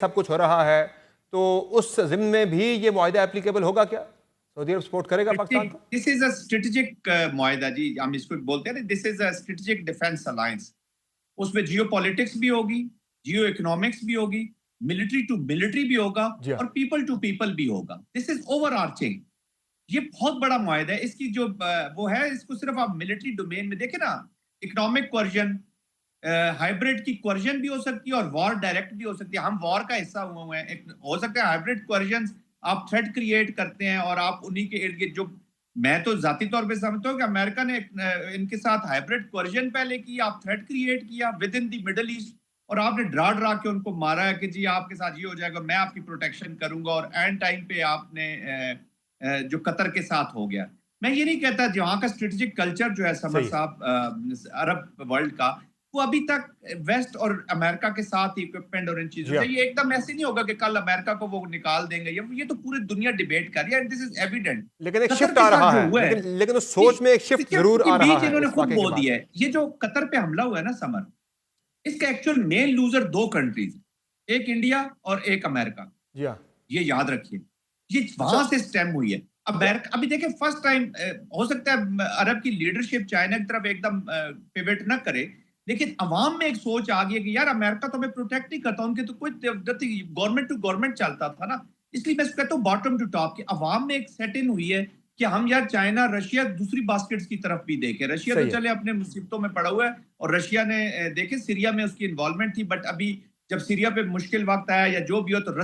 सब कुछ हो रहा है, तो उस ज़िम्न में भी ये मुआहिदा एप्लीकेबल होगा क्या? सऊदी अरब सपोर्ट करेगा पाकिस्तान को? दिस इज अ स्ट्रेटेजिक मुआहिदा जी, हम इसको बोलते हैं ना, this is a strategic defence alliance. उसमें जियो पॉलिटिक्स भी होगी, जियो इकोनॉमिक्स भी होगी, मिलिट्री टू मिलिट्री भी होगा जी हाँ। और पीपल टू पीपल भी होगा। This is over arching. ये बहुत बड़ा मुआहिदा है। इसकी जो वो है, इसको सिर्फ आप मिलिट्री डोमेन में देखें ना, इकोनॉमिक क्वर्जन, हाइब्रिड की क्वर्जन भी हो सकती है और वॉर डायरेक्ट भी हो सकती है। हम वॉर का हिस्सा हुए हैं। एक हो सकता है हाइब्रिड क्वर्जन, आप थ्रेट क्रिएट करते हैं और आप उन्हीं के इर्द गिर्द जो, मैं तो जाती तौर पे समझता हूँ कि अमेरिका ने इनके साथ हाइब्रिड क्वर्जन पहले की, आप थ्रेट क्रिएट किया with in the middle east और आपने डरा डरा के उनको मारा है कि जी आपके साथ ये हो जाएगा, मैं आपकी प्रोटेक्शन करूंगा, और एंड टाइम पे आपने जो कतर के साथ हो गया। मैं ये नहीं कहता, जो वहाँ का स्ट्रेटेजिक कल्चर जो है समर सही है। साहब, अरब वर्ल्ड का, वो अभी तक वेस्ट और अमेरिका के साथ इक्विपमेंट और इन चीजों जी से, हाँ। ये एकदम ऐसे नहीं होगा कि कल अमेरिका को वो निकाल देंगे। ये तो पूरी दुनिया डिबेट कर रही है, एंड दिस इज एविडेंट। लेकिन एक कतर शिफ्ट के आ साथ रहा जो है, हुआ है, लेकिन उस ये सोच में एक शिफ्ट ज़रूर के आ रहा बीच है इन्होंने इस खुद वाक़ये के बो बाद। दिया है। ये जो कतर पे हमला हुआ है ना समर, इसका एक्चुअल मेन लूजर दो कंट्रीज, एक इंडिया और एक अमेरिका। जी हाँ। ये याद रखिए, ये अच्छा। वहां से स्टेम हुई है। या अमेरिका अभी देखिए, फर्स्ट टाइम हो सकता है अरब की लीडरशिप चाइना की तरफ एकदम पिवट ना करे, लेकिन अवाम में एक सोच आ गई है कि यार अमेरिका तो हमें प्रोटेक्ट नहीं करता, उनके तो कोई गवर्नमेंट टू गवर्नमेंट चलता था ना। इसलिए मैं कहता हूँ बॉटम टू टॉप की अवाम में एक सेट इन हुई है कि हम यार चाइना रशिया दूसरी बास्केट्स की तरफ भी देखें। रशिया तो सही है। चले अपने मुसीबतों में पड़ा हुआ है, और रशिया ने देखे सीरिया में उसकी इन्वॉल्वमेंट थी, बट अभी जब सीरिया पे मुश्किल वक्त आया या जो भी हो, तो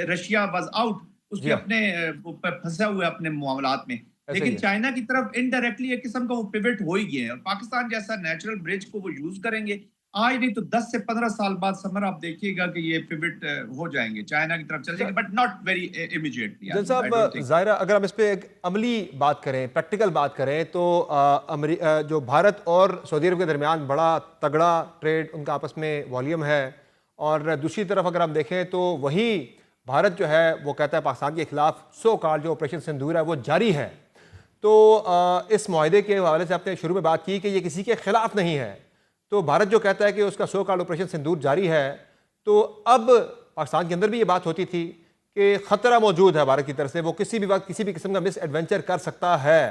रशिया वाज आउट, जी उसके हाँ, अपने फंसा हुआ है अपने मामलात में। ऐसा ही लेकिन है। चाइना की तरफ इनडायरेक्टली एक किस्म का वो पिवट हो ही गया है, और पाकिस्तान जैसा नेचुरल ब्रिज को वो यूज करेंगे। आज नहीं तो 10 से 15 साल बाद समर आप देखिएगा कि ये पिवट हो जाएंगे, चाइना की तरफ चल अच्छा, जाएंगे, बट नॉट वेरी इमीडिएटली। जन आई साहब, डोंट थिंक। ज़ाहिर है अगर हम इस पे एक अमली बात करें, प्रैक्टिकल बात करें, तो जो भारत और सऊदी अरब के दरमियान बड़ा तगड़ा ट्रेड उनका आपस में वॉल्यूम है, और दूसरी तरफ अगर हम देखें तो वही भारत जो है वो कहता है पाकिस्तान के खिलाफ सो कॉल्ड जो ऑपरेशन सिंदूर है वो जारी है। तो इस मुआहदे के हवाले से आपने शुरू में बात की कि ये किसी के खिलाफ नहीं है, तो भारत जो कहता है कि उसका सो कॉल्ड ऑपरेशन सिंदूर जारी है, तो अब पाकिस्तान के अंदर भी ये बात होती थी कि ख़तरा मौजूद है भारत की तरफ से, वो किसी भी वक्त किसी भी किस्म का मिस एडवेंचर कर सकता है।